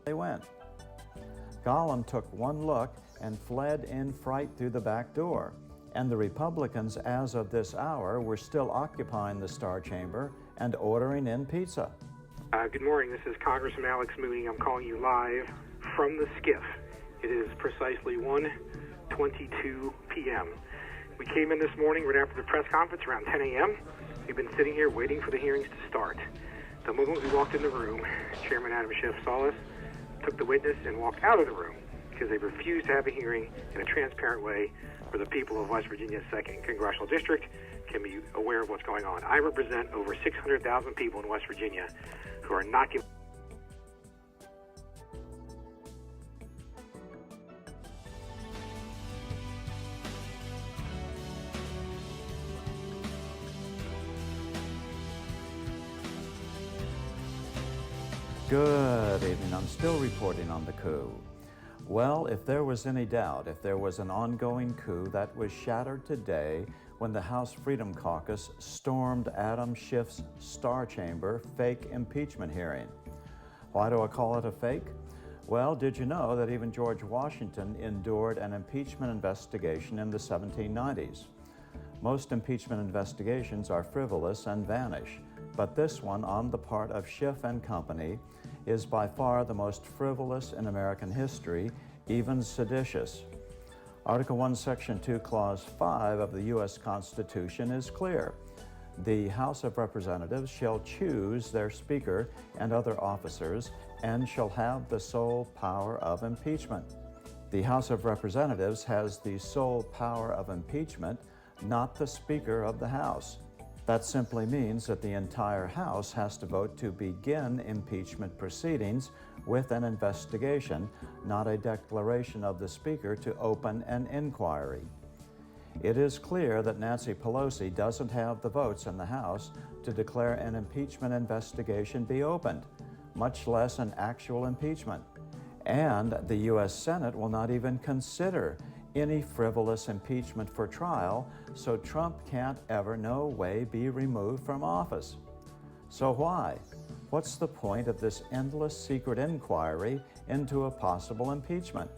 they went. Gollum took one look and fled in fright through the back door, and the Republicans, as of this hour, were still occupying the Star Chamber and ordering in pizza. Good morning. This is Congressman Alex Mooney. I'm calling you live from the Schiff. It is precisely 1:22 p.m. We came in this morning right after the press conference around 10 a.m. We've been sitting here waiting for the hearings to start. The moment we walked in the room, Chairman Adam Schiff saw us, took the witness, and walked out of the room because they refused to have a hearing in a transparent way where the people of West Virginia's 2nd Congressional District can be aware of what's going on. I represent over 600,000 people in West Virginia who are not giving. Good evening. I'm still reporting on the coup. Well, if there was any doubt, if there was an ongoing coup, that was shattered today when the House Freedom Caucus stormed Adam Schiff's Star Chamber fake impeachment hearing. Why do I call it a fake? Well, did you know that even George Washington endured an impeachment investigation in the 1790s? Most impeachment investigations are frivolous and vanish, but this one on the part of Schiff and Company is by far the most frivolous in American history, even seditious. Article 1, Section 2, Clause 5 of the U.S. Constitution is clear. The House of Representatives shall choose their Speaker and other officers and shall have the sole power of impeachment. The House of Representatives has the sole power of impeachment, not the Speaker of the House. That simply means that the entire House has to vote to begin impeachment proceedings with an investigation, not a declaration of the Speaker to open an inquiry. It is clear that Nancy Pelosi doesn't have the votes in the House to declare an impeachment investigation be opened, much less an actual impeachment. And the U.S. Senate will not even consider any frivolous impeachment for trial, so Trump can't ever, no way, be removed from office. So why? What's the point of this endless secret inquiry into a possible impeachment?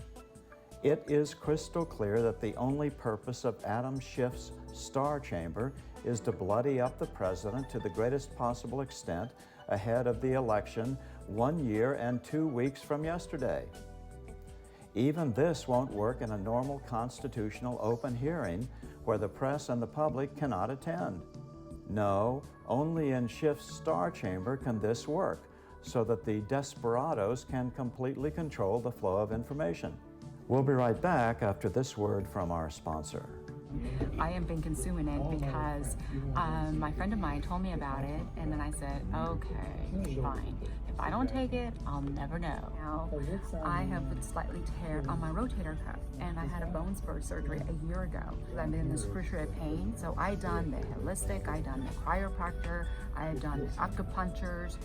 It is crystal clear that the only purpose of Adam Schiff's Star Chamber is to bloody up the president to the greatest possible extent ahead of the election 1 year and 2 weeks from yesterday. Even this won't work in a normal constitutional open hearing where the press and the public cannot attend. No, only in Schiff's Star Chamber can this work, so that the desperados can completely control the flow of information. We'll be right back after this word from our sponsor. I have been consuming it because my friend of mine told me about it, and then I said, okay, fine. If I don't take it, I'll never know. Now, I have a slightly tear on my rotator cuff, and I had a bone spur surgery a year ago. I'm in this excruciating pain, so I done the holistic, I done the chiropractor, I had done the acupunctures,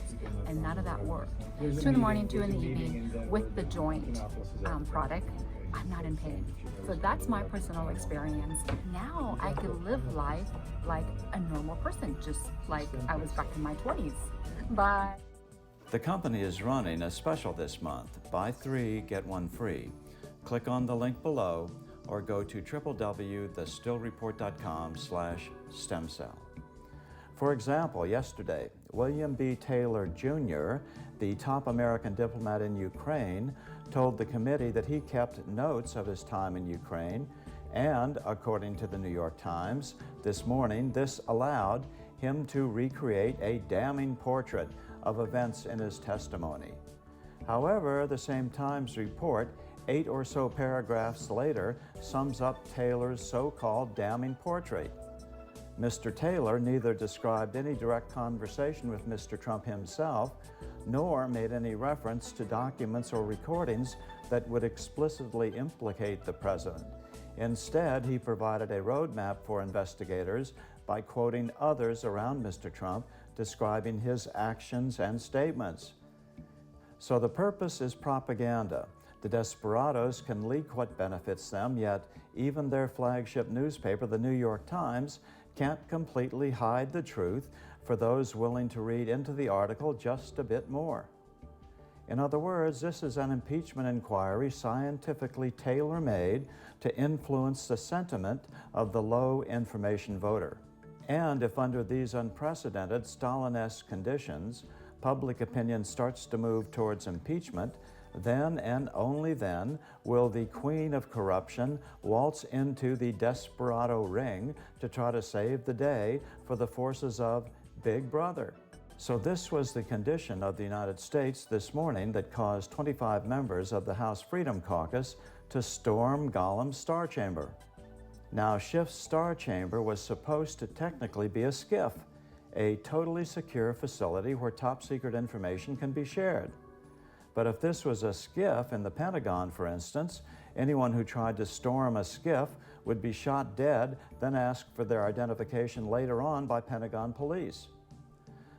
and none of that worked. 2 in the morning, 2 in the evening, with the joint product, I'm not in pain. So that's my personal experience. Now I can live life like a normal person, just like I was back in my 20s. Bye. The company is running a special this month. Buy 3, get 1 free. Click on the link below or go to www.thestillreport.com/stemcell. For example, yesterday, William B. Taylor Jr., the top American diplomat in Ukraine, told the committee that he kept notes of his time in Ukraine, and according to the New York Times, this morning, this allowed him to recreate a damning portrait of events in his testimony. However, the same Times report, 8 or so paragraphs later, sums up Taylor's so-called damning portrait. Mr. Taylor neither described any direct conversation with Mr. Trump himself, nor made any reference to documents or recordings that would explicitly implicate the president. Instead, he provided a roadmap for investigators by quoting others around Mr. Trump describing his actions and statements. So the purpose is propaganda. The desperados can leak what benefits them, yet even their flagship newspaper, the New York Times, can't completely hide the truth for those willing to read into the article just a bit more. In other words, this is an impeachment inquiry scientifically tailor-made to influence the sentiment of the low information voter. And if under these unprecedented Stalin-esque conditions, public opinion starts to move towards impeachment, then and only then will the queen of corruption waltz into the desperado ring to try to save the day for the forces of Big Brother. So this was the condition of the United States this morning that caused 25 members of the House Freedom Caucus to storm Gollum's Star Chamber. Now, Schiff's Star Chamber was supposed to technically be a Schiff, a totally secure facility where top-secret information can be shared. But if this was a Schiff in the Pentagon, for instance, anyone who tried to storm a Schiff would be shot dead, then asked for their identification later on by Pentagon police.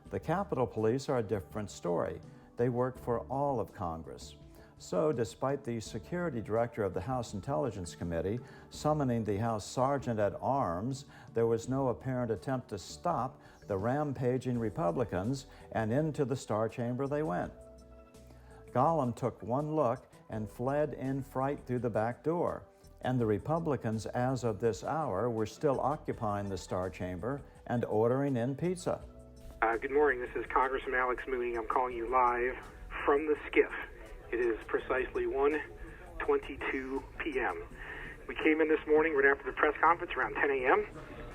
The Capitol Police are a different story. They work for all of Congress. So, despite the security director of the House Intelligence Committee summoning the House Sergeant at Arms, there was no apparent attempt to stop the rampaging Republicans, and into the Star Chamber they went. Gollum took one look and fled in fright through the back door, and the Republicans, as of this hour, were still occupying the Star Chamber and ordering in pizza. Good morning. This is Congressman Alex Mooney. I'm calling you live from the Schiff. It is precisely 1:22 p.m. We came in this morning right after the press conference around 10 a.m.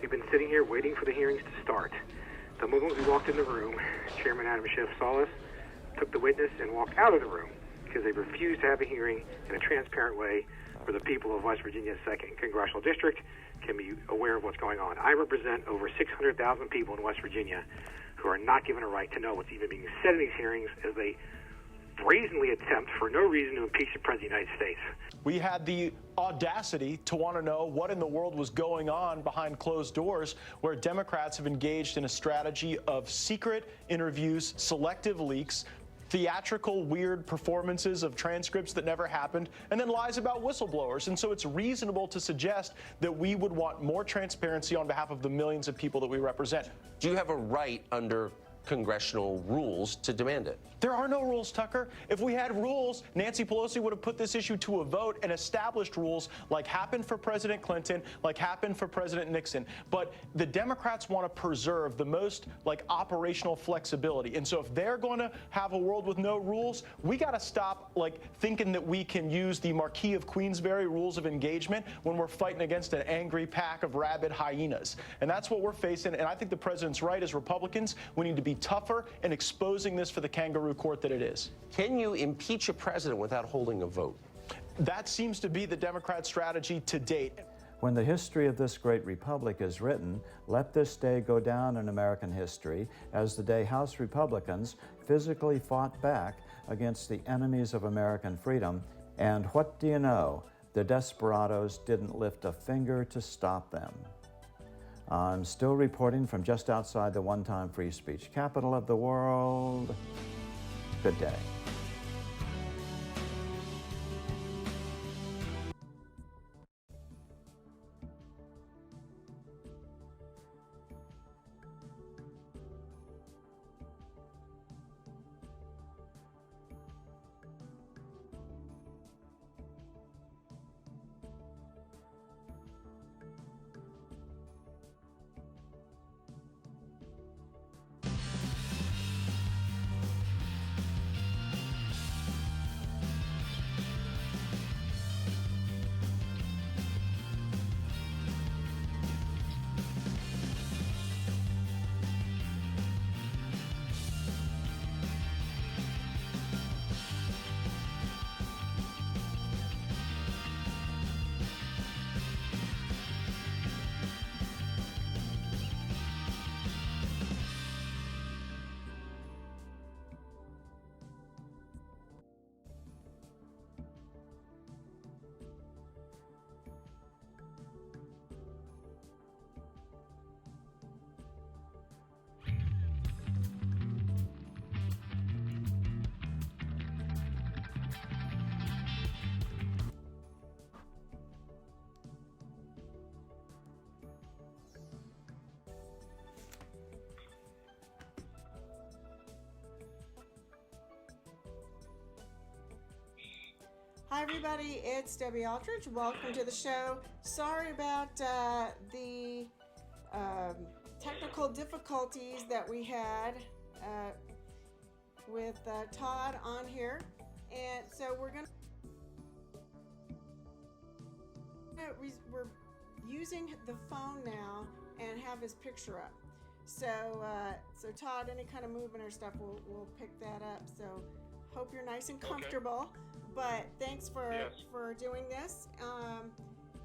We've been sitting here waiting for the hearings to start. The moment we walked in the room, Chairman Adam Schiff saw us, took the witness, and walked out of the room because they refused to have a hearing in a transparent way where the people of West Virginia's 2nd Congressional District can be aware of what's going on. I represent over 600,000 people in West Virginia who are not given a right to know what's even being said in these hearings as they brazenly attempt for no reason to impeach the President of the United States. We had the audacity to want to know what in the world was going on behind closed doors, where Democrats have engaged in a strategy of secret interviews, selective leaks, theatrical, weird performances of transcripts that never happened, and then lies about whistleblowers. And so it's reasonable to suggest that we would want more transparency on behalf of the millions of people that we represent. Do you have a right under congressional rules to demand it? There are no rules, Tucker. If we had rules, Nancy Pelosi would have put this issue to a vote and established rules like happened for President Clinton, like happened for President Nixon. But the Democrats want to preserve the most operational flexibility. And so if they're going to have a world with no rules, we got to stop thinking that we can use the Marquis of Queensberry rules of engagement when we're fighting against an angry pack of rabid hyenas. And that's what we're facing. And I think the president's right. As Republicans, we need to be tougher in exposing this for the kangaroo court that it is. Can you impeach a president without holding a vote? That seems to be the Democrat strategy to date. When the history of this great republic is written, let this day go down in American history as the day House Republicans physically fought back against the enemies of American freedom. And what do you know? The desperados didn't lift a finger to stop them. I'm still reporting from just outside the one-time free speech capital of the world. Good day. Hi everybody, it's Debbie Aldridge. Welcome to the show. Sorry about the technical difficulties that we had with Todd on here. And so we're using the phone now and have his picture up. So Todd, any kind of movement or stuff, we'll pick that up. So hope you're nice and comfortable. Okay. But thanks for doing this.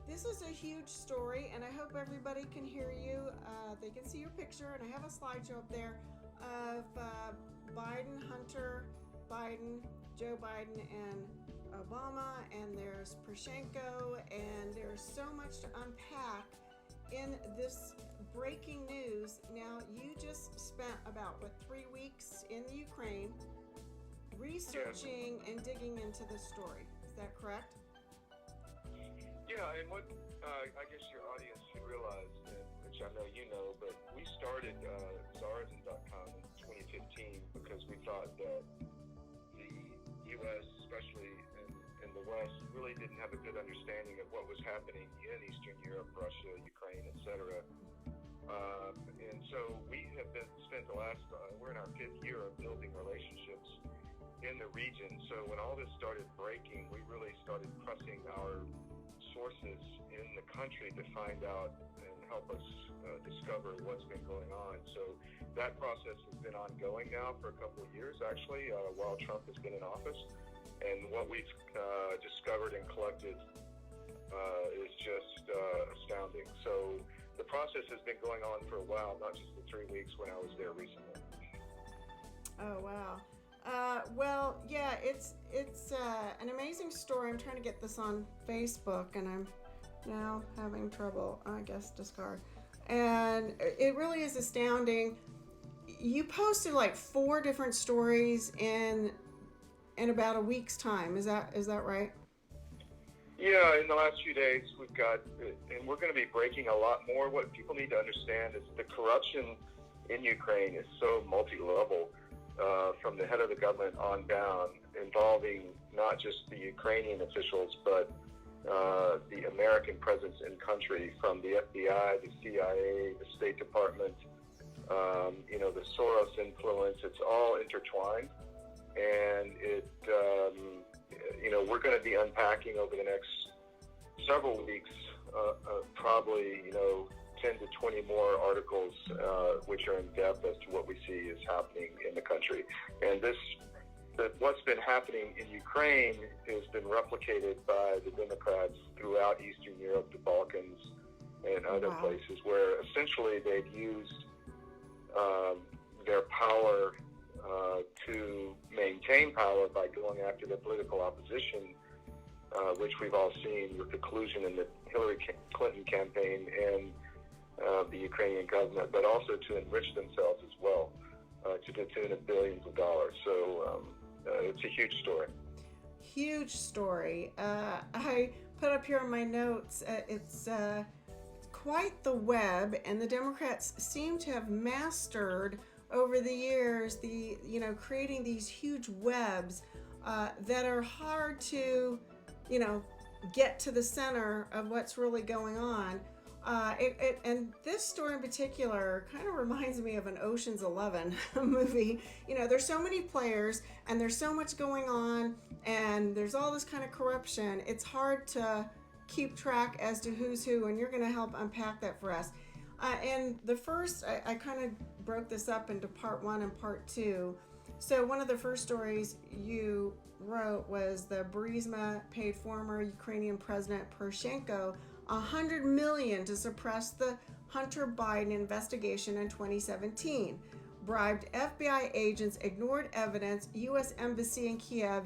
This is a huge story, and I hope everybody can hear you. They can see your picture, and I have a slideshow up there of Biden, Hunter Biden, Joe Biden, and Obama, and there's Poroshenko, and there's so much to unpack in this breaking news. Now, you just spent about 3 weeks in the Ukraine researching and digging into the story. Is that correct? Yeah, and what I guess your audience should realize, which I know you know, but we started Sahuarita.com in 2015 because we thought that the U.S., especially in the West, really didn't have a good understanding of what was happening in Eastern Europe, Russia, Ukraine, etc. And so we have spent the last, we're in our 5th year of building relationships in the region. So when all this started breaking, we really started pressing our sources in the country to find out and help us discover what's been going on. So that process has been ongoing now for a couple of years, actually, while Trump has been in office. And what we've discovered and collected is just astounding. So the process has been going on for a while, not just the 3 weeks when I was there recently. Oh, wow. Well, yeah, it's an amazing story. I'm trying to get this on Facebook, and I'm now having trouble. I guess discard. And it really is astounding. You posted 4 different stories in about a week's time. Is that right? Yeah, in the last few days we've got, and we're going to be breaking a lot more. What people need to understand is the corruption in Ukraine is so multi-level. From the head of the government on down, involving not just the Ukrainian officials, but the American presence in country, from the FBI, the CIA, the State Department, the Soros influence. It's all intertwined, and we're going to be unpacking over the next several weeks, probably 10 to 20 more articles which are in depth as to what we see is happening in the country. And what's been happening in Ukraine has been replicated by the Democrats throughout Eastern Europe, the Balkans, and other places, where essentially they've used their power to maintain power by going after the political opposition, which we've all seen with the collusion in the Hillary Clinton campaign and the Ukrainian government, but also to enrich themselves as well, to the tune of billions of dollars. So it's a huge story. Huge story. I put up here in my notes, it's quite the web, and the Democrats seem to have mastered over the years creating these huge webs that are hard to, get to the center of what's really going on. And this story in particular kind of reminds me of an Ocean's 11 movie. There's so many players, and there's so much going on, and there's all this kind of corruption. It's hard to keep track as to who's who, and you're going to help unpack that for us. And the first, I kind of broke this up into part 1 and part 2. So one of the first stories you wrote was the Burisma paid former Ukrainian President Poroshenko $100 million to suppress the Hunter Biden investigation in 2017. Bribed FBI agents, ignored evidence, U.S. Embassy in Kiev,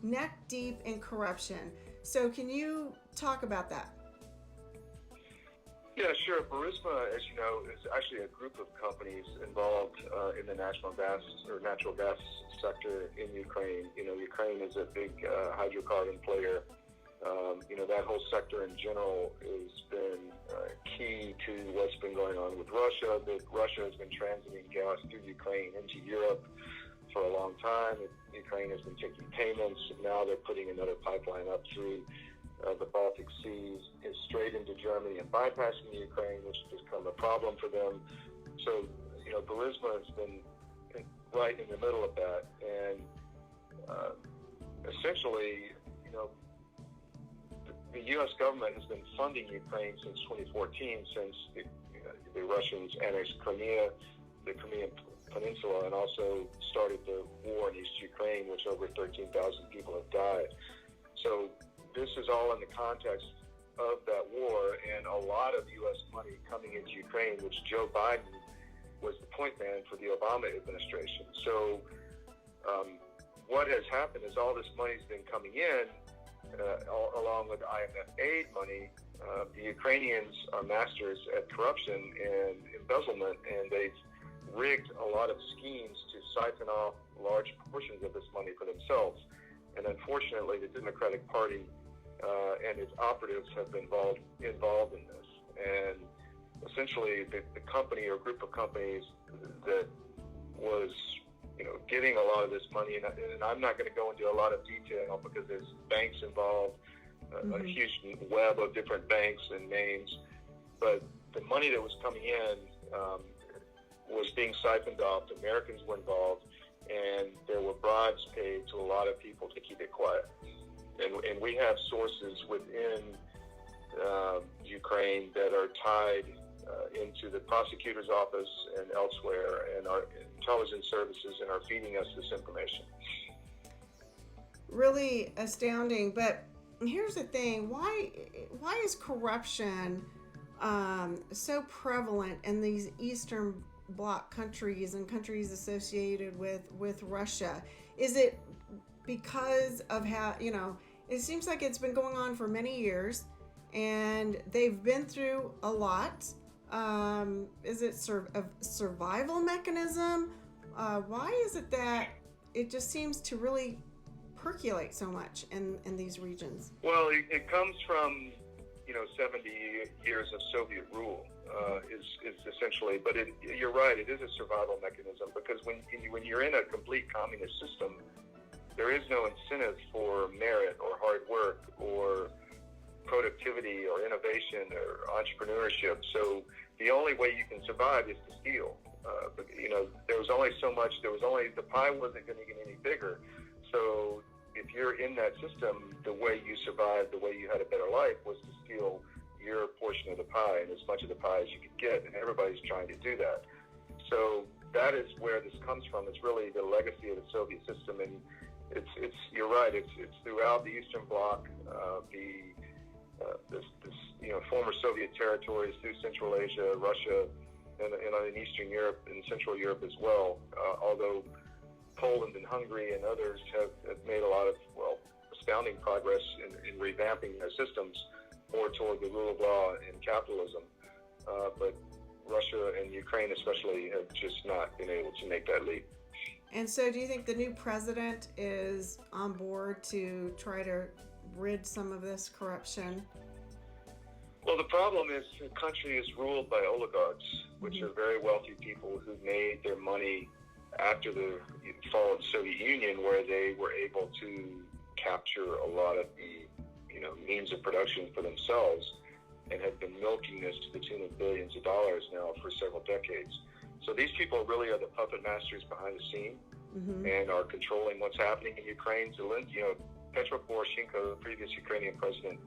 neck deep in corruption. So can you talk about that? Yeah, sure. Burisma, as you know, is actually a group of companies involved in the natural gas sector in Ukraine. Ukraine is a big hydrocarbon player. That whole sector in general has been key to what's been going on with Russia. That Russia has been transiting gas through Ukraine into Europe for a long time. Ukraine has been taking payments. Now they're putting another pipeline up through the Baltic Seas straight into Germany and bypassing Ukraine, which has become a problem for them. So, Burisma has been right in the middle of that. And essentially, the U.S. government has been funding Ukraine since 2014, since the Russians annexed Crimea, the Crimean Peninsula, and also started the war in East Ukraine, which over 13,000 people have died. So this is all in the context of that war, and a lot of U.S. money coming into Ukraine, which Joe Biden was the point man for the Obama administration. So what has happened is all this money's been coming in, along with IMF aid money. The Ukrainians are masters at corruption and embezzlement, and they've rigged a lot of schemes to siphon off large portions of this money for themselves. And unfortunately, the Democratic Party and its operatives have been involved in this. And essentially, the company or group of companies that was getting a lot of this money, and I'm not going to go into a lot of detail because there's banks involved, a huge web of different banks and names, but the money that was coming in was being siphoned off. The Americans were involved, and there were bribes paid to a lot of people to keep it quiet. And we have sources within Ukraine that are tied into the prosecutor's office and elsewhere, and our intelligence services, and are feeding us this information. Really astounding. But here's the thing: why is corruption so prevalent in these Eastern Bloc countries and countries associated with Russia? Is it because of how, it seems like it's been going on for many years, and they've been through a lot. Is it a survival mechanism? Why is it that it just seems to really percolate so much in these regions? Well, it comes from 70 years of Soviet rule, is essentially. But you're right, it is a survival mechanism, because when you're in a complete communist system, there is no incentive for merit or hard work or productivity or innovation or entrepreneurship. So the only way you can survive is to steal. There was only so much. The pie wasn't going to get any bigger. So if you're in that system, the way you survived, the way you had a better life, was to steal your portion of the pie, and as much of the pie as you could get. And everybody's trying to do that. So that is where this comes from. It's really the legacy of the Soviet system, and you're right. It's throughout the Eastern Bloc, former Soviet territories, through Central Asia, Russia, and in Eastern Europe and Central Europe as well. Although Poland and Hungary and others have made a lot of astounding progress in revamping their systems more toward the rule of law and capitalism. But Russia and Ukraine especially have just not been able to make that leap. And so do you think the new president is on board to try to rid some of this corruption? Well, the problem is the country is ruled by oligarchs, which are very wealthy people who made their money after the fall of the Soviet Union, where they were able to capture a lot of the means of production for themselves, and have been milking this to the tune of billions of dollars now for several decades. So these people really are the puppet masters behind the scene, and are controlling what's happening in Ukraine. Petro Poroshenko, the previous Ukrainian president,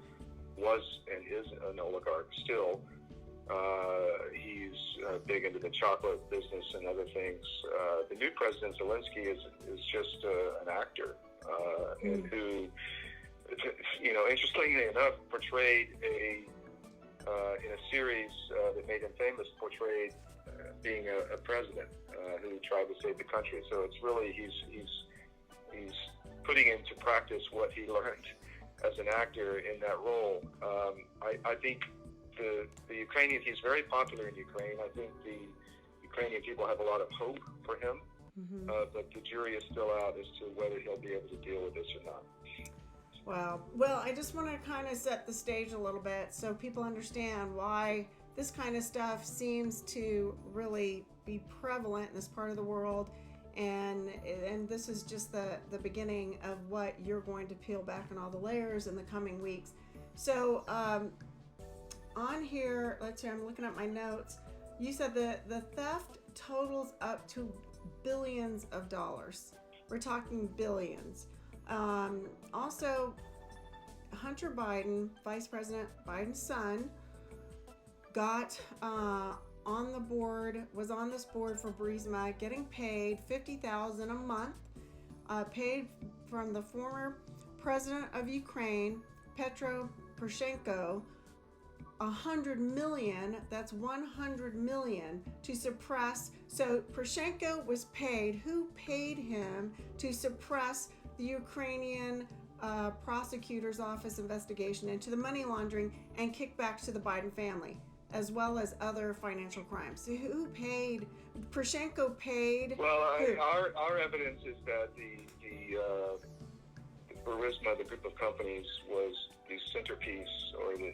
was and is an oligarch still. He's big into the chocolate business and other things. The new president, Zelensky, is just an actor, and who, interestingly enough, portrayed in a series that made him famous, portrayed being a president who tried to save the country. So it's really he's putting into practice what he learned as an actor in that role. I think the Ukrainians, he's very popular in Ukraine. I think the Ukrainian people have a lot of hope for him, but the jury is still out as to whether he'll be able to deal with this or not. Wow. Well, I just want to kind of set the stage a little bit so people understand why this kind of stuff seems to really be prevalent in this part of the world, And this is just the beginning of what you're going to peel back on all the layers in the coming weeks. So on here, let's see, I'm looking at my notes. You said the theft totals up to billions of dollars. We're talking billions. Also, Hunter Biden, Vice President Biden's son, got on the board, was on this board for Burisma, getting paid $50,000 a month, paid from the former president of Ukraine, Petro Poroshenko, $100 million, that's $100 million to suppress. So Poroshenko was paid. Who paid him to suppress the Ukrainian prosecutor's office investigation into the money laundering and kickbacks to the Biden family, as well as other financial crimes? So who paid? Poroshenko paid. Well, our evidence is that the Burisma, the group of companies, was the centerpiece, or the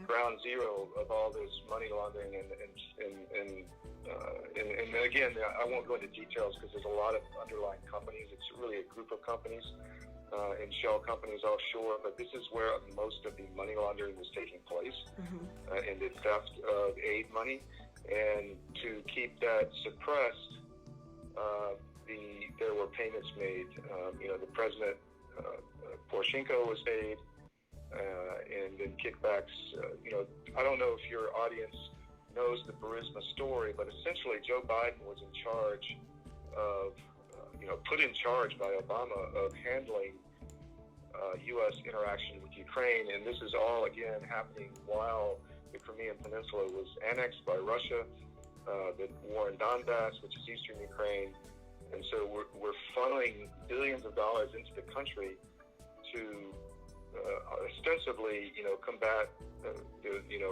ground zero of all this money laundering, and again, I won't go into details because there's a lot of underlying companies. It's really a group of companies and shell companies offshore, but this is where most of the money laundering was taking place, and the theft of aid money. And to keep that suppressed, there were payments made. The president, Poroshenko, was paid. And then kickbacks, I don't know if your audience knows the Burisma story, but essentially Joe Biden was in charge of, put in charge by Obama of handling U.S. interaction with Ukraine. And this is all, again, happening while the Crimean Peninsula was annexed by Russia, the war in Donbass, which is eastern Ukraine. And so we're funneling billions of dollars into the country to ostensibly, combat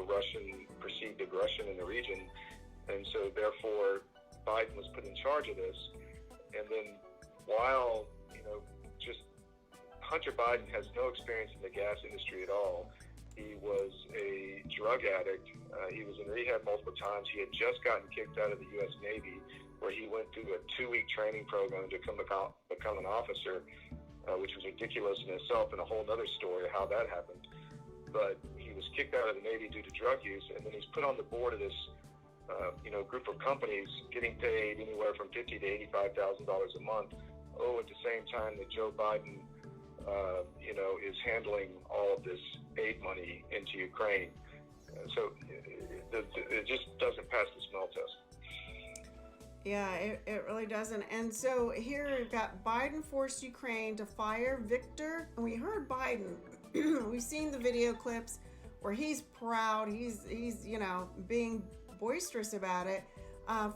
Russian perceived aggression in the region, and so therefore Biden was put in charge of this. And then while just Hunter Biden has no experience in the gas industry at all. He was a drug addict. He was in rehab multiple times. He had just gotten kicked out of the U.S. Navy, where he went through a 2-week training program to become an officer, which was ridiculous in itself, and a whole other story of how that happened. But he was kicked out of the Navy due to drug use, and then he's put on the board of this group of companies, getting paid anywhere from $50,000 to $85,000 a month. At the same time that Joe Biden, is handling all of this aid money into Ukraine. So it just doesn't pass the smell test. Yeah, it really doesn't. And so here we've got Biden forced Ukraine to fire Victor. And we heard Biden. We've seen the video clips where he's proud. He's being boisterous about it.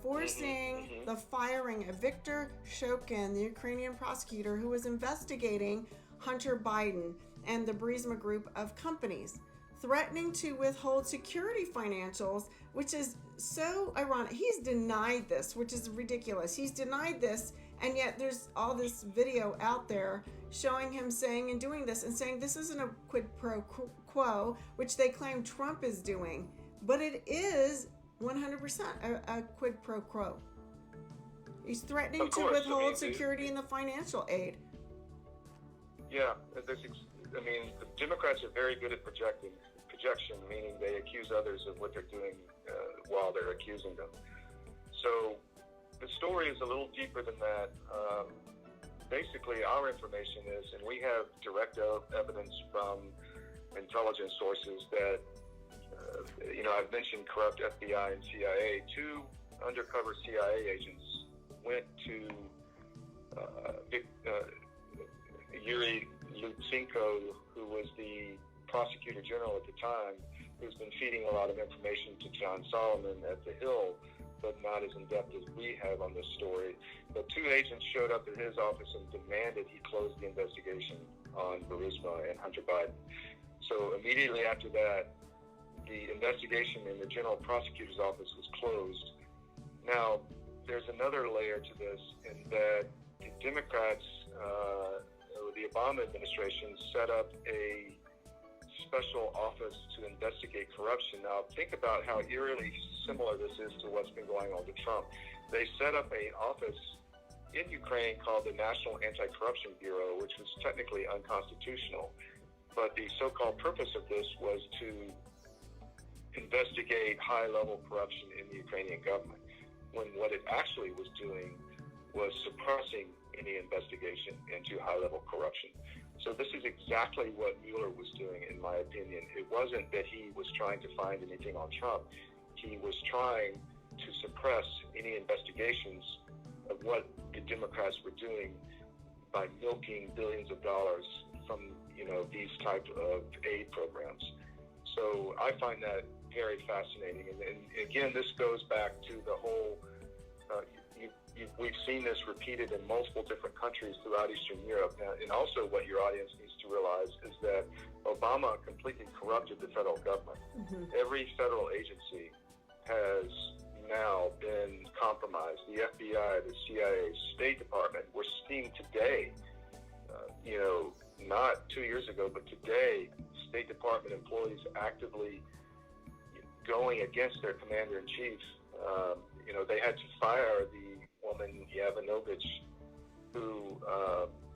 Forcing the firing of Viktor Shokin, the Ukrainian prosecutor who was investigating Hunter Biden and the Burisma group of companies, threatening to withhold security financials, which is so ironic. He's denied this, which is ridiculous. He's denied this, and yet there's all this video out there showing him saying and doing this, and saying this isn't a quid pro quo, which they claim Trump is doing, but it is 100% a quid pro quo. He's threatening to withhold security in the financial aid. Yeah, the Democrats are very good at projection, meaning they accuse others of what they're doing while they're accusing them. So the story is a little deeper than that. Basically, our information is, and we have direct evidence from intelligence sources that, I've mentioned corrupt FBI and CIA. 2 undercover CIA agents went to Yuri Lutsenko, who was the prosecutor general at the time, who's been feeding a lot of information to John Solomon at the Hill, but not as in-depth as we have on this story. But 2 agents showed up at his office and demanded he close the investigation on Burisma and Hunter Biden. So immediately after that, the investigation in the general prosecutor's office was closed. Now, there's another layer to this, in that the Democrats, the Obama administration, set up a special office to investigate corruption. Now, think about how eerily similar this is to what's been going on to Trump. They set up an office in Ukraine called the National Anti-Corruption Bureau, which was technically unconstitutional. But the so-called purpose of this was to investigate high-level corruption in the Ukrainian government, when what it actually was doing was suppressing any investigation into high-level corruption. So this is exactly what Mueller was doing, in my opinion. It wasn't that he was trying to find anything on Trump. He was trying to suppress any investigations of what the Democrats were doing by milking billions of dollars from, these type of aid programs. So I find that very fascinating. And again, this goes back to the whole, we've seen this repeated in multiple different countries throughout Eastern Europe. And also what your audience needs to realize is that Obama completely corrupted the federal government. Mm-hmm. Every federal agency has now been compromised. The FBI, the CIA, State Department. We're seeing today, not 2 years ago, but today, State Department employees actively going against their commander-in-chief. They had to fire the woman, Yovanovitch, who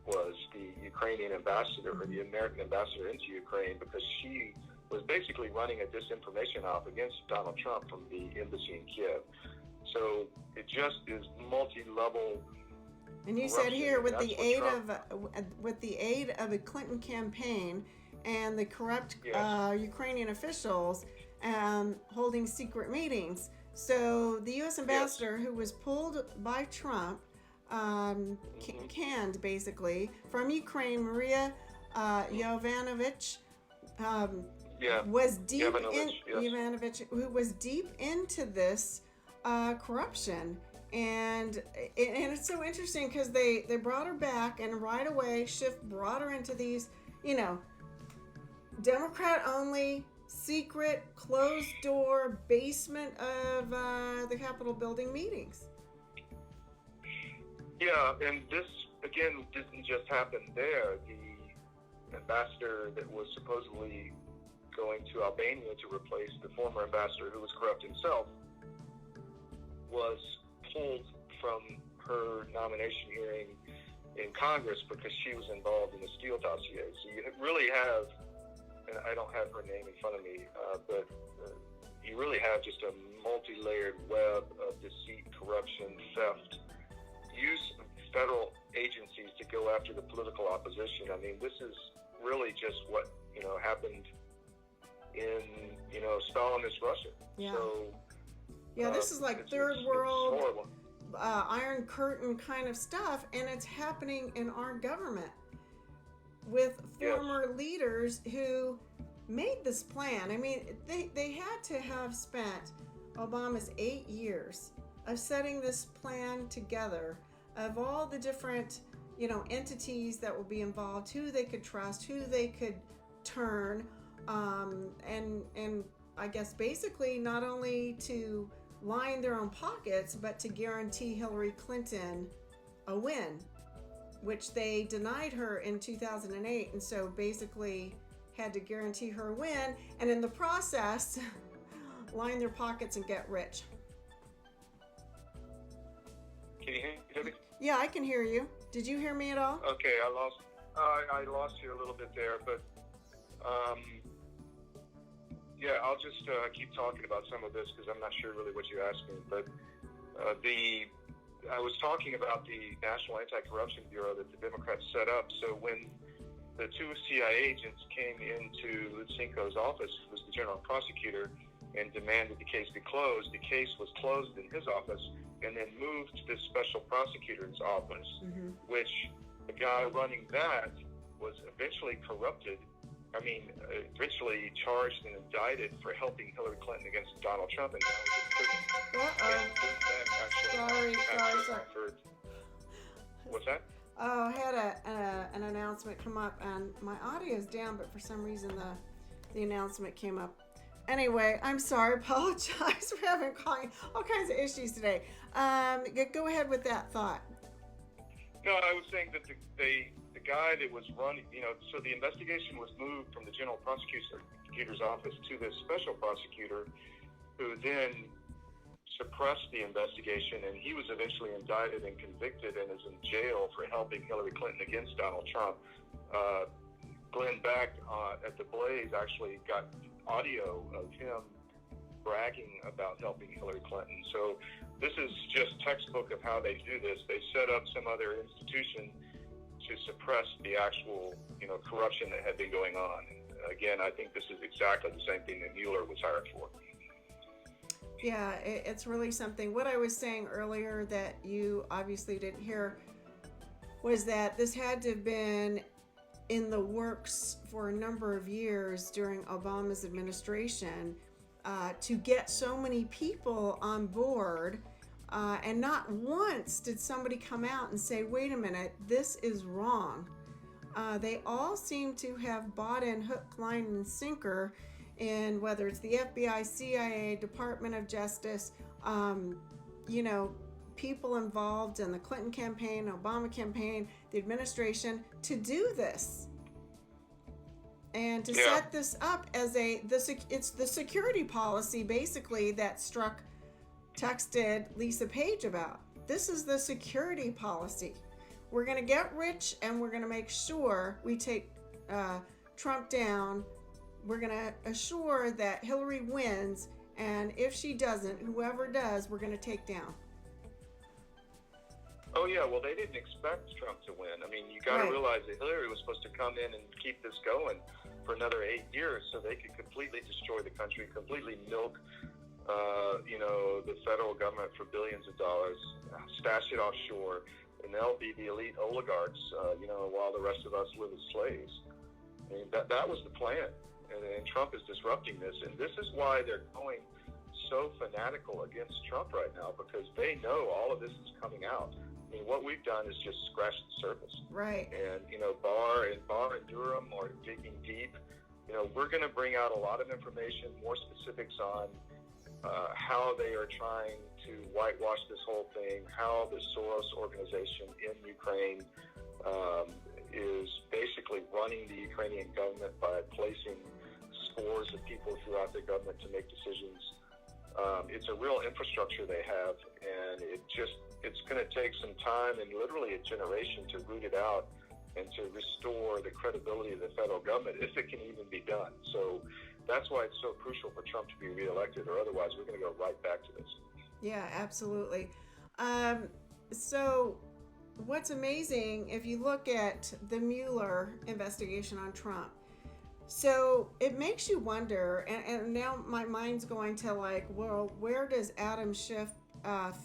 was the Ukrainian ambassador, or the American ambassador into Ukraine, because she was basically running a disinformation op against Donald Trump from the embassy in Kiev. So it just is multi-level. And you said here with the aid of a Clinton campaign and the corrupt Ukrainian officials holding secret meetings. So the U.S. ambassador, who was pulled by Trump, canned basically from Ukraine, Maria Yovanovitch, was deep Yovanovitch, who was deep into this corruption. And it's so interesting because they brought her back, and right away Schiff brought her into these, Democrat-only, secret, closed-door basement of the Capitol building meetings. Yeah, and this, again, didn't just happen there. The ambassador that was supposedly going to Albania to replace the former ambassador, who was corrupt himself, was pulled from her nomination hearing in Congress because she was involved in the Steele dossier. So you really have, and I don't have her name in front of me, but you really have just a multi-layered web of deceit, corruption, theft, use of federal agencies to go after the political opposition. I mean, this is really just what, happened in, Stalinist Russia. Yeah. So, this is like third world, Iron Curtain kind of stuff, and it's happening in our government with former leaders who made this plan. I mean, they had to have spent Obama's 8 years of setting this plan together, of all the different, entities that will be involved, who they could trust, who they could turn, and I guess basically not only to line their own pockets, but to guarantee Hillary Clinton a win, which they denied her in 2008, and so basically had to guarantee her a win, and in the process, line their pockets and get rich. Can you hear me? Yeah, I can hear you. Did you hear me at all? Okay, I lost you a little bit there, but I'll just keep talking about some of this because I'm not sure really what you asked me. But I was talking about the National Anti-Corruption Bureau that the Democrats set up. So when the two CIA agents came into Lutsenko's office, who was the general prosecutor, and demanded the case be closed, the case was closed in his office and then moved to the special prosecutor's office, which the guy running that was eventually corrupted. I mean, eventually charged and indicted for helping Hillary Clinton against Donald Trump, and now he's in prison. Sorry. What's that? Oh, I had an announcement come up, and my audio's down, but for some reason the announcement came up. Anyway, I'm sorry. Apologize for having all kinds of issues today. Go ahead with that thought. No, I was saying that the guy that was running, so the investigation was moved from the general prosecutor's office to the special prosecutor, who then suppressed the investigation, and he was eventually indicted and convicted and is in jail for helping Hillary Clinton against Donald Trump. Glenn Beck at the Blaze actually got audio of him bragging about helping Hillary Clinton. So this is just textbook of how they do this. They set up some other institution to suppress the actual, corruption that had been going on. And again, I think this is exactly the same thing that Mueller was hired for. Yeah, it's really something. What I was saying earlier that you obviously didn't hear was that this had to have been in the works for a number of years during Obama's administration to get so many people on board. And not once did somebody come out and say, wait a minute, this is wrong. They all seem to have bought in hook, line, and sinker in whether it's the FBI, CIA, Department of Justice, people involved in the Clinton campaign, Obama campaign, the administration, to do this. And to set this up as it's the security policy basically that Strzok texted Lisa Page about. This is the security policy. We're going to get rich and we're going to make sure we take Trump down. We're going to assure that Hillary wins, and if she doesn't, whoever does, we're going to take down. Oh, yeah, well, they didn't expect Trump to win. I mean, you got to realize that Hillary was supposed to come in and keep this going for another 8 years so they could completely destroy the country, completely milk the federal government for billions of dollars, stash it offshore, and they'll be the elite oligarchs, while the rest of us live as slaves. I mean, that was the plan, and Trump is disrupting this, and this is why they're going so fanatical against Trump right now, because they know all of this is coming out. I mean, what we've done is just scratch the surface. Right. And, Barr and Durham are digging deep. We're going to bring out a lot of information, more specifics on how they are trying to whitewash this whole thing, how the Soros organization in Ukraine is basically running the Ukrainian government by placing scores of people throughout the government to make decisions. It's a real infrastructure they have, and it's going to take some time and literally a generation to root it out and to restore the credibility of the federal government, if it can even be done. So that's why it's so crucial for Trump to be reelected, or otherwise we're going to go right back to this. Yeah, absolutely. So what's amazing, if you look at the Mueller investigation on Trump, so it makes you wonder, and now my mind's going to where does Adam Schiff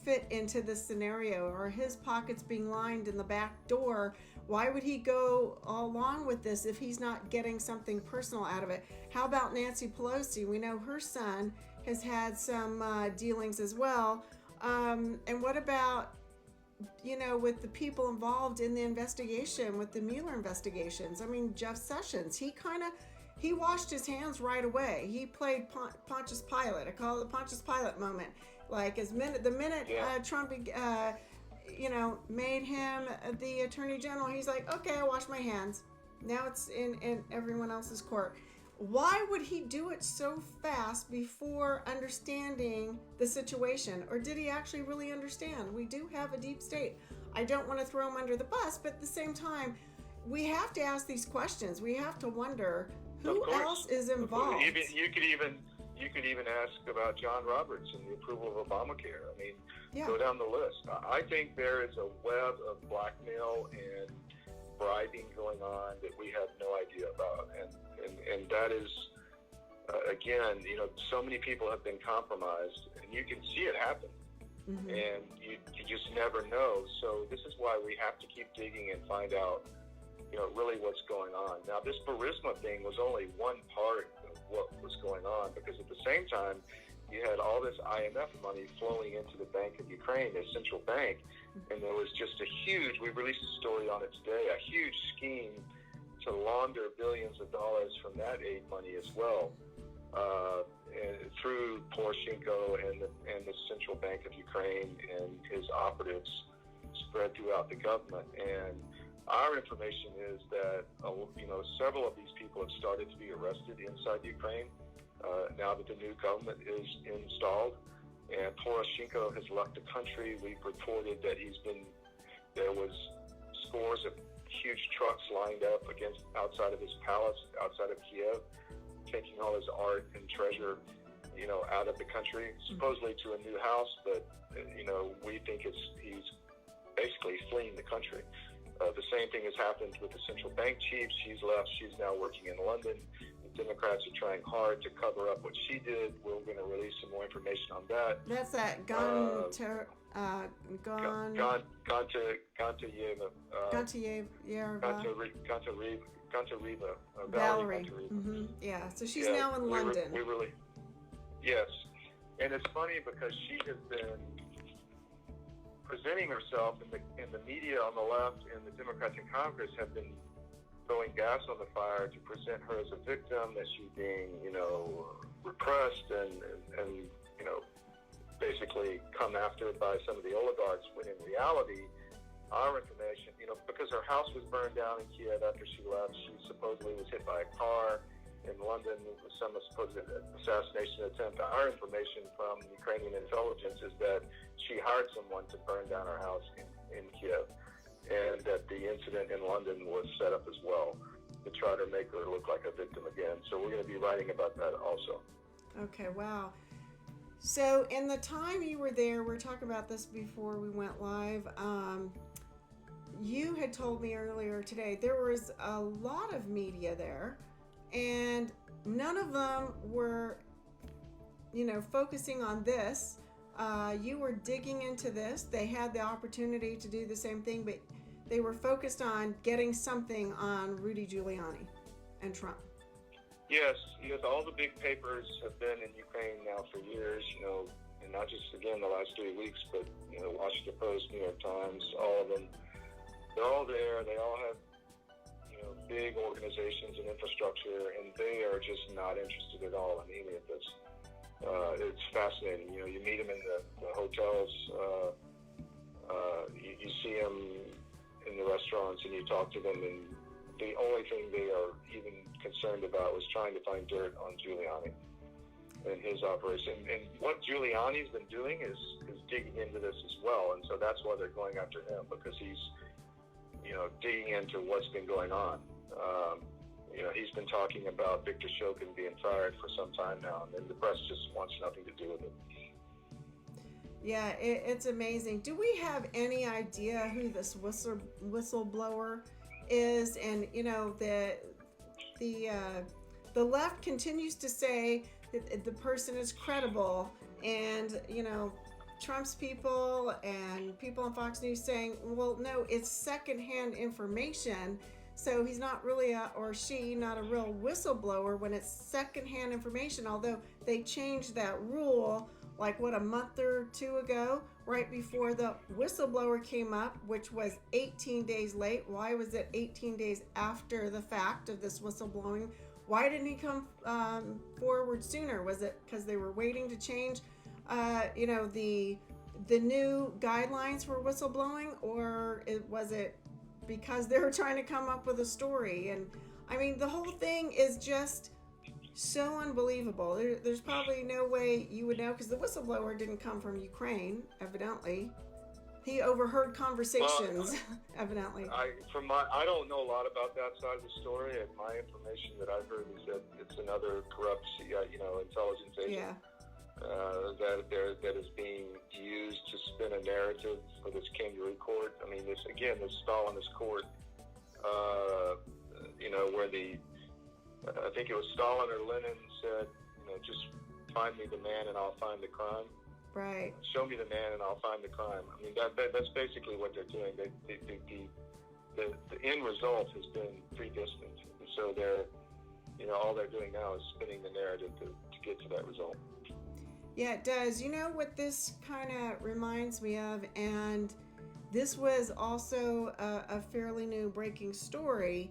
fit into this scenario? Are his pockets being lined in the back door? Why would he go along with this if he's not getting something personal out of it? How about Nancy Pelosi? We know her son has had some dealings as well. And what about, with the people involved in the investigation, with the Mueller investigations? I mean, Jeff Sessions, he washed his hands right away. He played Pontius Pilate. I call it the Pontius Pilate moment. The minute Trump, made him the Attorney General, he's like, okay, I wash my hands. Now it's in everyone else's court. Why would he do it so fast before understanding the situation? Or did he actually really understand? We do have a deep state. I don't want to throw him under the bus, but at the same time, we have to ask these questions. We have to wonder who else is involved. You could even ask about John Roberts and the approval of Obamacare. I mean, go down the list. I think there is a web of blackmail and bribing going on that we have no idea about, and that is again, so many people have been compromised, and you can see it happen. Mm-hmm. And you just never know. So this is why we have to keep digging and find out, really what's going on. Now, this Burisma thing was only one part of what was going on, because at the same time, you had all this IMF money flowing into the Bank of Ukraine, their central bank, and there was just we released a story on it today, a huge scheme to launder billions of dollars from that aid money as well, through Poroshenko and the Central Bank of Ukraine and his operatives spread throughout the government. And our information is that several of these people have started to be arrested inside Ukraine now that the new government is installed. And Poroshenko has left the country. We've reported that there was scores of huge trucks lined up outside of his palace, outside of Kiev, taking all his art and treasure, out of the country, supposedly to a new house, but, we think he's basically fleeing the country. The same thing has happened with the central bank chief. She's left. She's now working in London. The Democrats are trying hard to cover up what she did. We're going to release some more information on that. That's that Valerie. Yeah, so she's now in London. Yes, and it's funny because she has been presenting herself in the media on the left, and the Democrats in Congress have been throwing gas on the fire to present her as a victim, that she's being, repressed and basically come after by some of the oligarchs, when in reality, our information, because her house was burned down in Kiev after she left, she supposedly was hit by a car in London with some supposed assassination attempt. Our information from Ukrainian intelligence is that she hired someone to burn down her house in Kiev, and that the incident in London was set up as well to try to make her look like a victim again. So we're going to be writing about that also. Okay, wow. So in the time you were there, we were talking about this before we went live, you had told me earlier today there was a lot of media there, and none of them were, focusing on this. You were digging into this. They had the opportunity to do the same thing, but they were focused on getting something on Rudy Giuliani and Trump. Yes, all the big papers have been in Ukraine now for years, and not just, again, the last 3 weeks, but, Washington Post, New York Times, all of them. They're all there. They all have, big organizations and infrastructure, and they are just not interested at all in any of this. It's fascinating. You meet them in the hotels, you see them in the restaurants, and you talk to them, and the only thing they are even concerned about was trying to find dirt on Giuliani and his operation. And what Giuliani's been doing is digging into this as well, and so that's why they're going after him, because he's, digging into what's been going on. He's been talking about Viktor Shokin being fired for some time now, and the press just wants nothing to do with it. Yeah, it's amazing. Do we have any idea who this whistleblower is? And the left continues to say that the person is credible, and Trump's people and people on Fox News saying, well, no, it's secondhand information. So he's not really or she not a real whistleblower when it's secondhand information, although they changed that rule like a month or two ago, right before the whistleblower came up, which was 18 days late. Why was it 18 days after the fact of this whistleblowing? Why didn't he come forward sooner? Was it because they were waiting to change the new guidelines for whistleblowing, or was it because they were trying to come up with a story? And I mean, the whole thing is just so unbelievable. There's probably no way you would know, because the whistleblower didn't come from Ukraine, evidently. He overheard conversations, evidently. I don't know a lot about that side of the story, and my information that I've heard is that it's another corrupt, intelligence agent. Yeah. That is being used to spin a narrative for this kangaroo court. I mean, this Stalinist court, where I think it was Stalin or Lenin said, just find me the man and I'll find the crime. Right. Show me the man and I'll find the crime. I mean, that's basically what they're doing. The end result has been predestined. And so all they're doing now is spinning the narrative to get to that result. Yeah, it does. You know what this kind of reminds me of, and this was also a fairly new breaking story,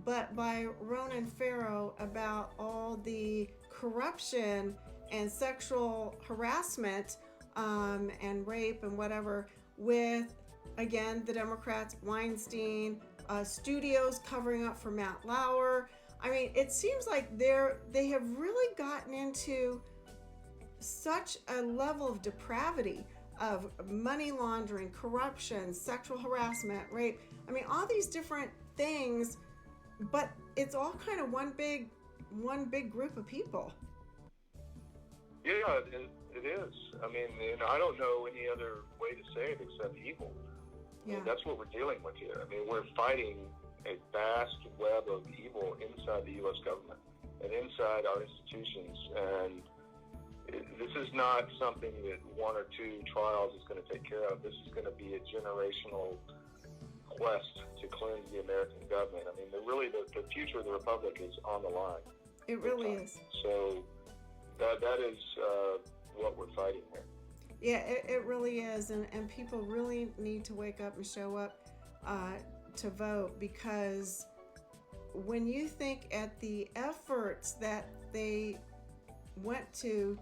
but by Ronan Farrow, about all the corruption and sexual harassment and rape and whatever with, again, the Democrats, Weinstein, studios covering up for Matt Lauer. I mean, it seems like they have really gotten into such a level of depravity of money laundering, corruption, sexual harassment, rape. I mean, all these different things, but it's all kind of one big group of people. Yeah, it is. I mean, and I don't know any other way to say it except evil. Yeah. And that's what we're dealing with here. I mean, we're fighting a vast web of evil inside the U.S. government and inside our institutions. And this is not something that one or two trials is going to take care of. This is going to be a generational quest to cleanse the American government. I mean, the future of the Republic is on the line. It really is. So that is what we're fighting here. Yeah, it really is. And people really need to wake up and show up to vote, because when you think at the efforts that they went to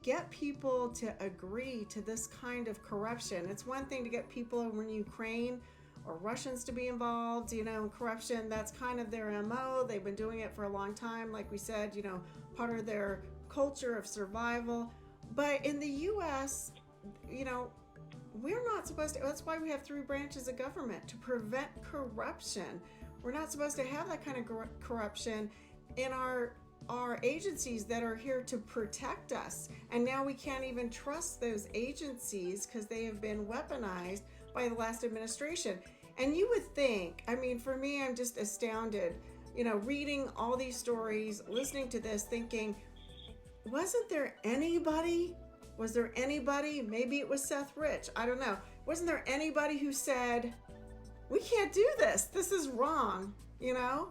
get people to agree to this kind of corruption. It's one thing to get people in Ukraine or Russians to be involved, in corruption. That's kind of their MO. They've been doing it for a long time. Like we said, part of their culture of survival. But in the U.S., we're not supposed to. That's why we have 3 branches of government, to prevent corruption. We're not supposed to have that kind of corruption in our agencies that are here to protect us. And now we can't even trust those agencies because they have been weaponized by the last administration. And you would think, I mean, for me, I'm just astounded, reading all these stories, listening to this, thinking, was there anybody, maybe it was Seth Rich, I don't know. Wasn't there anybody who said, we can't do this, this is wrong, Yeah.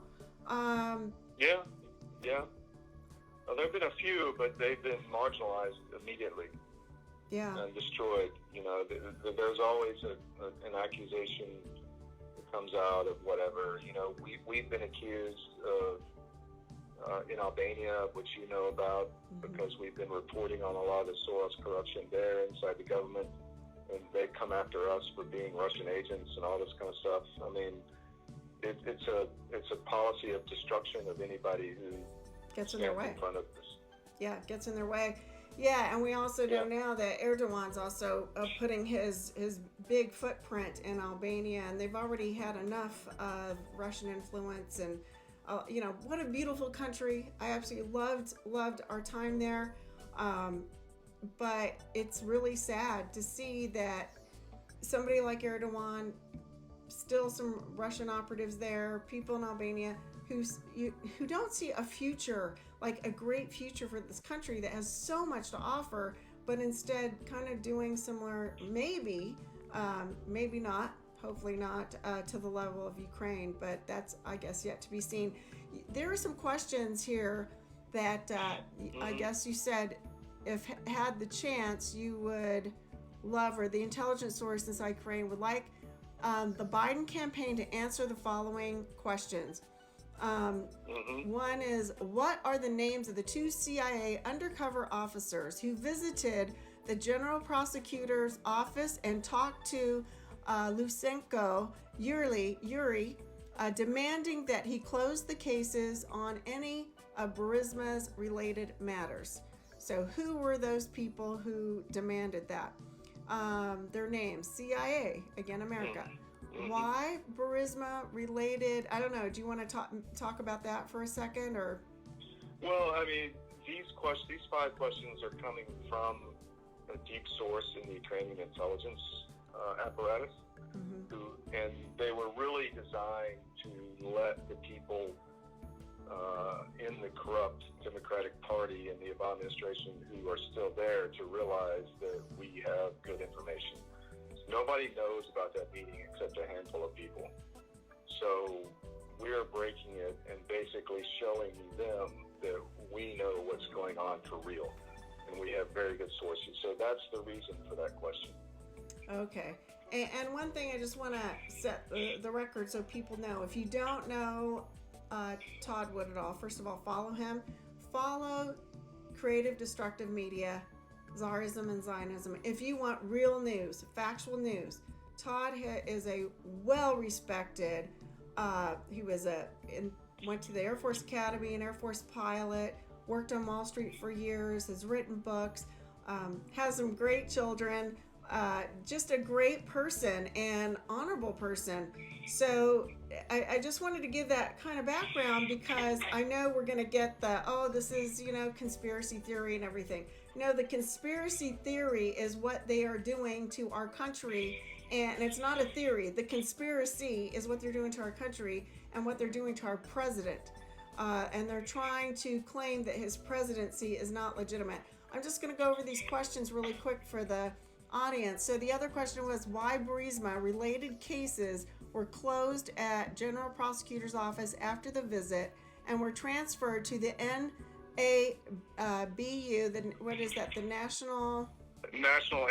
Well, there have been a few, but they've been marginalized immediately. Yeah. And destroyed. There's always an accusation that comes out of whatever. We've been accused of, in Albania, which you know about, because we've been reporting on a lot of the Soros corruption there inside the government, and they come after us for being Russian agents and all this kind of stuff. I mean, it's a policy of destruction of anybody who gets in their way. In front of this. Yeah, gets in their way. Yeah, and we also know now that Erdogan's also putting his big footprint in Albania, and they've already had enough of Russian influence. And what a beautiful country. I absolutely loved our time there. But it's really sad to see that somebody like Erdogan, still some Russian operatives there, people in Albania who don't see a future, like a great future for this country that has so much to offer, but instead kind of doing similar, maybe not, hopefully not, to the level of Ukraine, but that's, I guess, yet to be seen. There are some questions here that I guess you said, if had the chance, you would love, or the intelligence source inside Ukraine would like the Biden campaign to answer the following questions. One is, what are the names of the 2 CIA undercover officers who visited the general prosecutor's office and talked to Lutsenko Yuri, demanding that he close the cases on any of Burisma's related matters? So who were those people who demanded that? Their names: CIA, again, America. Why Burisma related? I don't know. Do you want to talk about that for a second, or? Well, I mean, these 5 questions are coming from a deep source in the Ukrainian intelligence apparatus, and they were really designed to let the people in the corrupt Democratic Party and the Obama administration who are still there to realize that we have good information. Nobody knows about that meeting except a handful of people. So we are breaking it and basically showing them that we know what's going on for real. And we have very good sources. So that's the reason for that question. Okay. And one thing I just want to set the record so people know. If you don't know Todd Wood at all, first of all, follow him. Follow Creative Destructive Media, Czarism and Zionism. If you want real news, factual news, Todd is a well-respected, he was went to the Air Force Academy, an Air Force pilot, worked on Wall Street for years, has written books, has some great children, just a great person and honorable person. So I just wanted to give that kind of background because I know we're going to get this is, conspiracy theory and everything. No, the conspiracy theory is what they are doing to our country, and it's not a theory. The conspiracy is what they're doing to our country and what they're doing to our president. And they're trying to claim that his presidency is not legitimate. I'm just going to go over these questions really quick for the audience. So the other question was why Burisma related cases were closed at General Prosecutor's Office after the visit and were transferred to the NABU, the National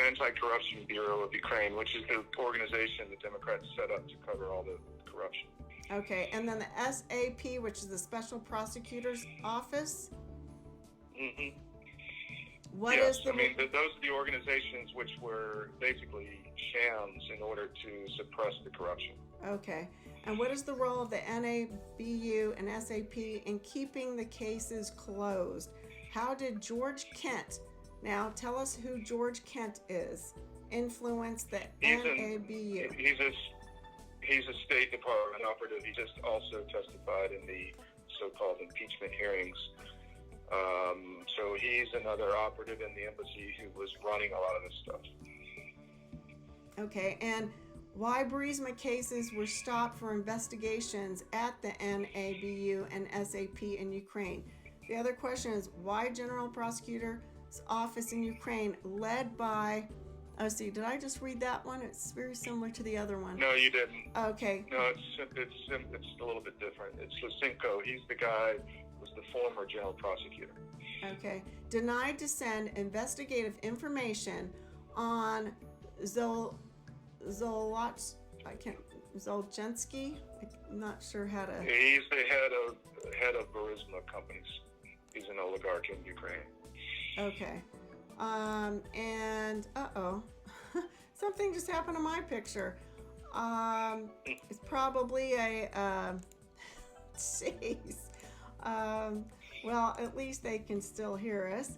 Anti-Corruption Bureau of Ukraine, which is the organization the Democrats set up to cover all the corruption. Okay, and then the SAP, which is the Special Prosecutor's Office. Mm-hmm. Those are the organizations which were basically shams in order to suppress the corruption. Okay. And what is the role of the NABU and SAP in keeping the cases closed? How did George Kent, now tell us who George Kent is, influence the NABU? He's a State Department operative. He just also testified in the so-called impeachment hearings. So he's another operative in the embassy who was running a lot of this stuff. Okay, and why Burisma cases were stopped for investigations at the NABU and SAP in Ukraine. The other question is why General Prosecutor's Office in Ukraine led by, did I just read that one? It's very similar to the other one. No, you didn't. Okay. No, it's a little bit different. It's Lysenko. He's the guy who was the former general prosecutor. Okay. Denied to send investigative information on Zolchensky. I'm not sure how to. He's the head of Burisma companies. He's an oligarch in Ukraine. Okay. And something just happened to my picture. It's probably a jeez. Well, at least they can still hear us.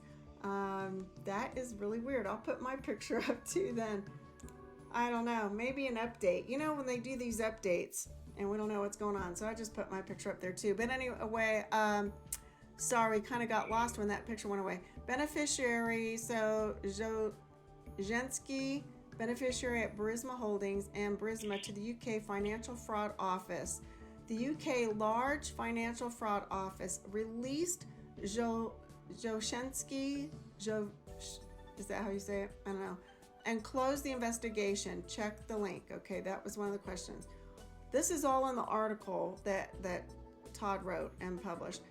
That is really weird. I'll put my picture up too then. I don't know, maybe an update. When they do these updates and we don't know what's going on. So I just put my picture up there too. But anyway, sorry, kind of got lost when that picture went away. Beneficiary, so Zolchensky, beneficiary at Burisma Holdings and Burisma to the UK Financial Fraud Office. The UK Large Financial Fraud Office released Zolchensky, is that how you say it? I don't know. And closed the investigation. Check the link. Okay, that was one of the questions. This is all in the article that Todd wrote and published.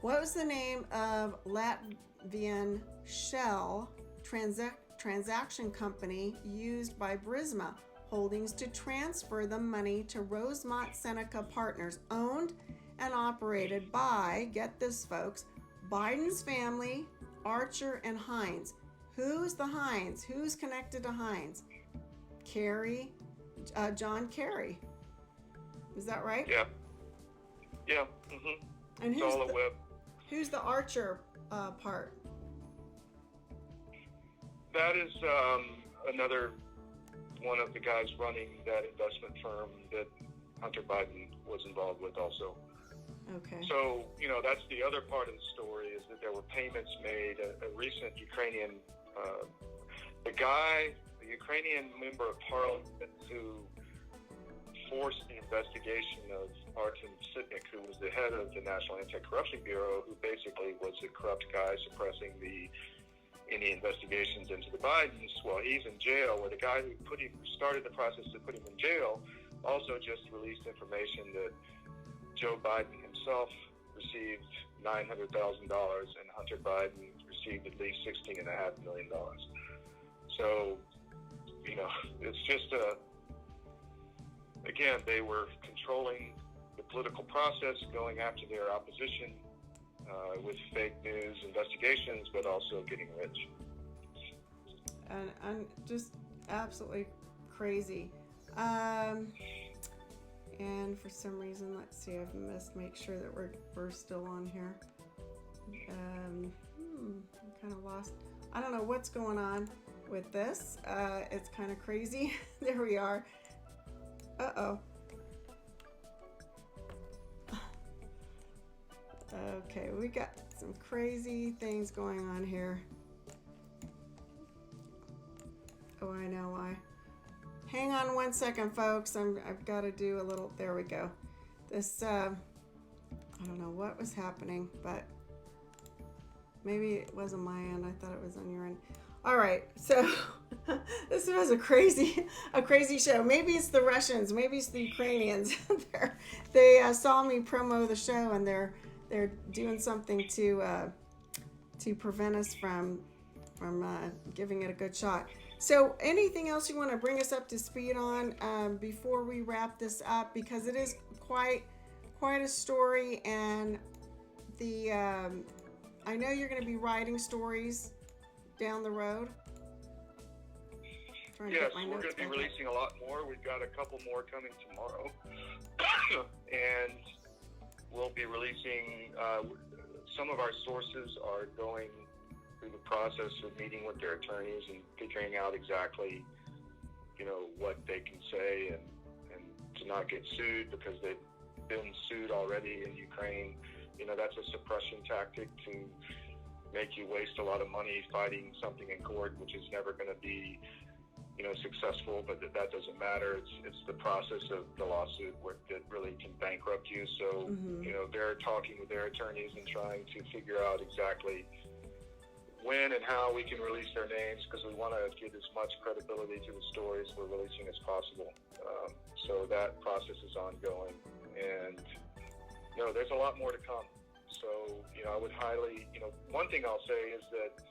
What was the name of Latvian shell transaction company used by Burisma Holdings to transfer the money to Rosemont Seneca Partners, owned and operated by, get this folks, Biden's family, Archer and Hines. Who's the Hines? Who's connected to Hines? Kerry, John Kerry. Is that right? Yeah. Yeah. Mm-hmm. And it's all a web. Who's the Archer part? That is another one of the guys running that investment firm that Hunter Biden was involved with also. Okay. So, that's the other part of the story is that there were payments made. A recent Ukrainian, the Ukrainian member of parliament who forced the investigation of Artem Sitnik, who was the head of the National Anti-Corruption Bureau, who basically was a corrupt guy suppressing any investigations into the Bidens. Well, he's in jail, where the guy who started the process to put him in jail also just released information that Joe Biden himself received $900,000 and Hunter Biden received at least $16.5 million. So, it's just again, they were controlling the political process, going after their opposition with fake news investigations, but also getting rich. And just absolutely crazy. And for some reason, let's see, I've missed, make sure that we're still on here. I'm kind of lost. I don't know what's going on with this. It's kind of crazy. There we are. Uh-oh. Okay, we got some crazy things going on here. Oh, I know why. Hang on one second, folks. I've got to do a little. There we go. This I don't know what was happening, but maybe it wasn't my end. I thought it was on your end. All right, so this was a crazy show. Maybe it's the Russians. Maybe it's the Ukrainians. They saw me promo the show, and they're doing something to prevent us from giving it a good shot. So anything else you want to bring us up to speed on before we wrap this up? Because it is quite a story, and the I know you're going to be writing stories down the road. Yes, we're going to be releasing a lot more. We've got a couple more coming tomorrow. And we'll be releasing, some of our sources are going through the process of meeting with their attorneys and figuring out exactly, what they can say and to not get sued because they've been sued already in Ukraine. That's a suppression tactic to make you waste a lot of money fighting something in court, which is never going to be, successful, but that doesn't matter. It's the process of the lawsuit that really can bankrupt you. So, they're talking with their attorneys and trying to figure out exactly when and how we can release their names, because we want to give as much credibility to the stories we're releasing as possible. So that process is ongoing, and there's a lot more to come. So I would highly, one thing I'll say is that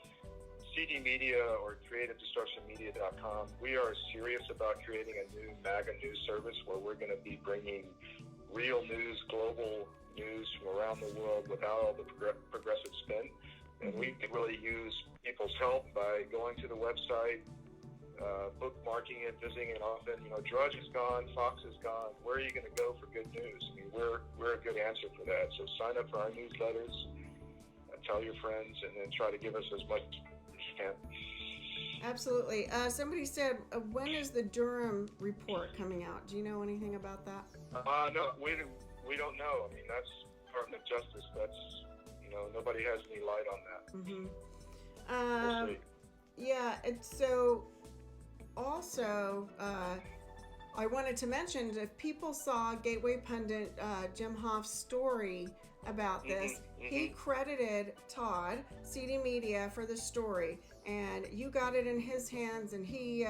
CD Media or CreativeDestructionMedia.com, we are serious about creating a new MAGA news service where we're going to be bringing real news, global news from around the world without all the progressive spin. And we could really use people's help by going to the website, bookmarking it, visiting it often. Drudge is gone, Fox is gone. Where are you going to go for good news? I mean, we're a good answer for that. So sign up for our newsletters, tell your friends, and then try to give us as much as you can. Absolutely. Somebody said, when is the Durham report coming out? Do you know anything about that? No, we don't know. I mean, that's Department of Justice. That's nobody has any light on that. We'll see. Yeah, so also, I wanted to mention, if people saw Gateway Pundit Jim Hoff's story about this, he credited Todd, CD Media, for the story, and you got it in his hands, and he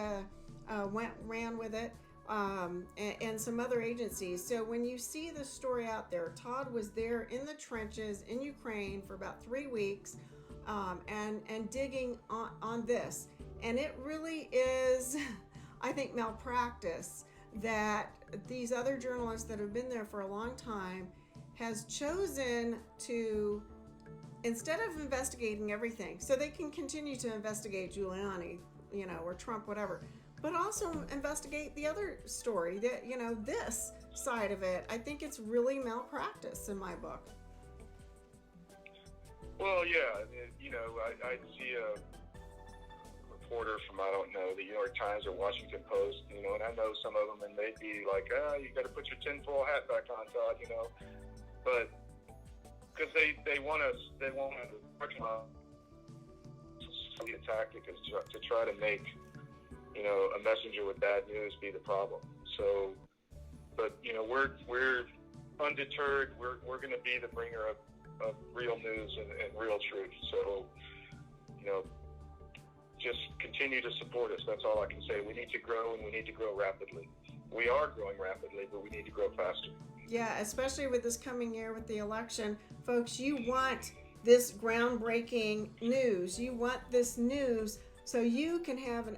ran with it, and some other agencies. So when you see the story out there, Todd was there in the trenches in Ukraine for about 3 weeks, and digging on this. And it really is, I think, malpractice that these other journalists that have been there for a long time has chosen to, instead of investigating everything, so they can continue to investigate Giuliani, or Trump, whatever, but also investigate the other story, that, this side of it. I think it's really malpractice in my book. Well, yeah, I see a reporter from, I don't know, the New York Times or Washington Post, and I know some of them, and they'd be like, you got to put your tinfoil hat back on, Todd, but because they want to the tactic is to try to make, a messenger with bad news be the problem. So, but, we're undeterred. We're going to be the bringer of real news and real truth. So, just continue to support us. That's all I can say. We need to grow, and we need to grow rapidly. We are growing rapidly, but we need to grow faster. Yeah, especially with this coming year with the election. Folks, you want this groundbreaking news. You want this news so you can have an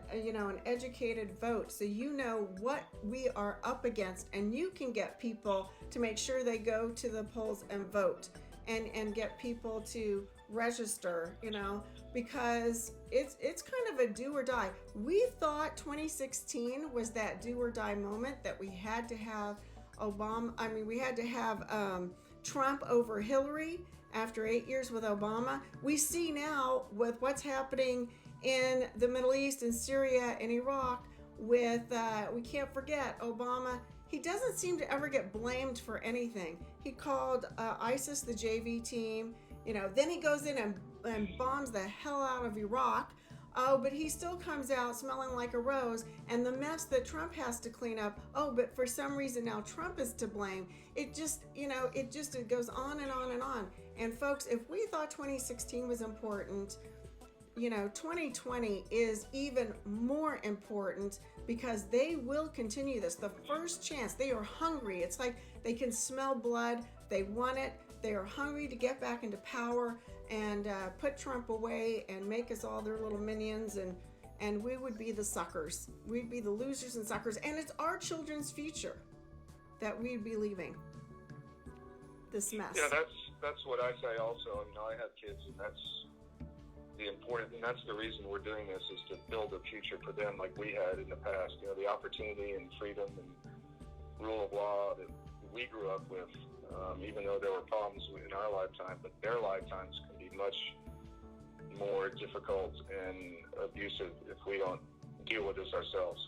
educated vote, so you know what we are up against, and you can get people to make sure they go to the polls and vote, and get people to register, because it's kind of a do or die. We thought 2016 was that do or die moment, that we had to have we had to have Trump over Hillary, after 8 years with Obama. We see now with what's happening in the Middle East, in Syria, and Iraq with, we can't forget, Obama. He doesn't seem to ever get blamed for anything. He called ISIS the JV team. Then he goes in and bombs the hell out of Iraq. Oh, but he still comes out smelling like a rose, and the mess that Trump has to clean up. Oh, but for some reason now Trump is to blame. It just, it goes on and on and on. And folks, if we thought 2016 was important, 2020 is even more important, because they will continue this. The first chance, they are hungry. It's like they can smell blood. They want it. They are hungry to get back into power and put Trump away and make us all their little minions, and we would be the suckers. We'd be the losers and suckers, and it's our children's future that we'd be leaving this mess. Yeah, that's what I say also. I have kids, and that's the reason we're doing this, is to build a future for them like we had in the past. The opportunity and freedom and rule of law that we grew up with, even though there were problems in our lifetime, but their lifetimes can be much more difficult and abusive if we don't deal with this ourselves.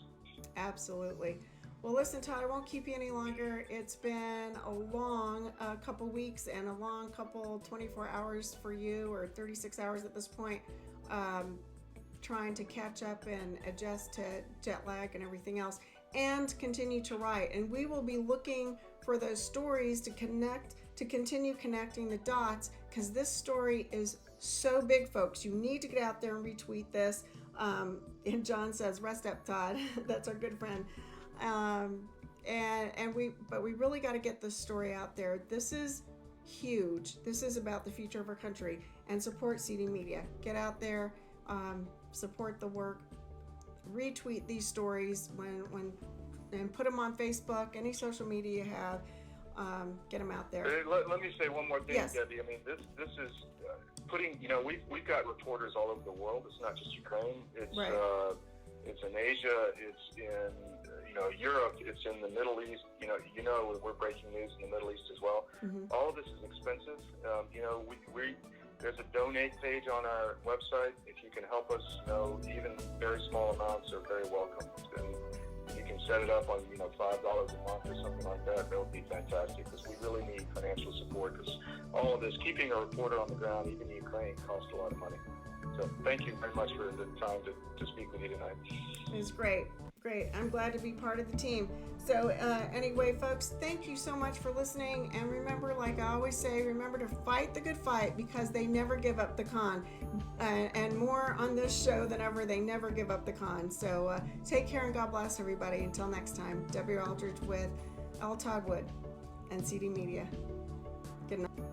Absolutely. Well, listen, Todd, I won't keep you any longer. It's been a long couple weeks and a long couple 24 hours for you, or 36 hours at this point, trying to catch up and adjust to jet lag and everything else, and continue to write. And we will be looking for those stories to continue connecting the dots, because this story is so big, folks. You need to get out there and retweet this. And John says, "Rest up, Todd." That's our good friend. But we really got to get this story out there. This is huge. This is about the future of our country, and support CD Media. Get out there, support the work, retweet these stories and put them on Facebook, any social media you have. Get them out there. Let me say one more thing, yes. Debbie. This is putting. We've got reporters all over the world. It's not just Ukraine. It's right. It's in Asia. It's in Europe. It's in the Middle East. We're breaking news in the Middle East as well. Mm-hmm. All of this is expensive. There's a donate page on our website. If you can help us, even very small amounts are very welcome. And you can set it up on $5 a month or something like that. That would be fantastic, because we really need financial support. Because all of this, keeping a reporter on the ground, even in Ukraine, costs a lot of money. So thank you very much for the time to speak with you tonight. It's great. I'm glad to be part of the team. So anyway, folks, thank you so much for listening. And remember, like I always say, remember to fight the good fight, because they never give up the con. And more on this show than ever, they never give up the con. So take care and God bless everybody. Until next time, Debbie Aldridge with L. Todd Wood and CD Media. Good night.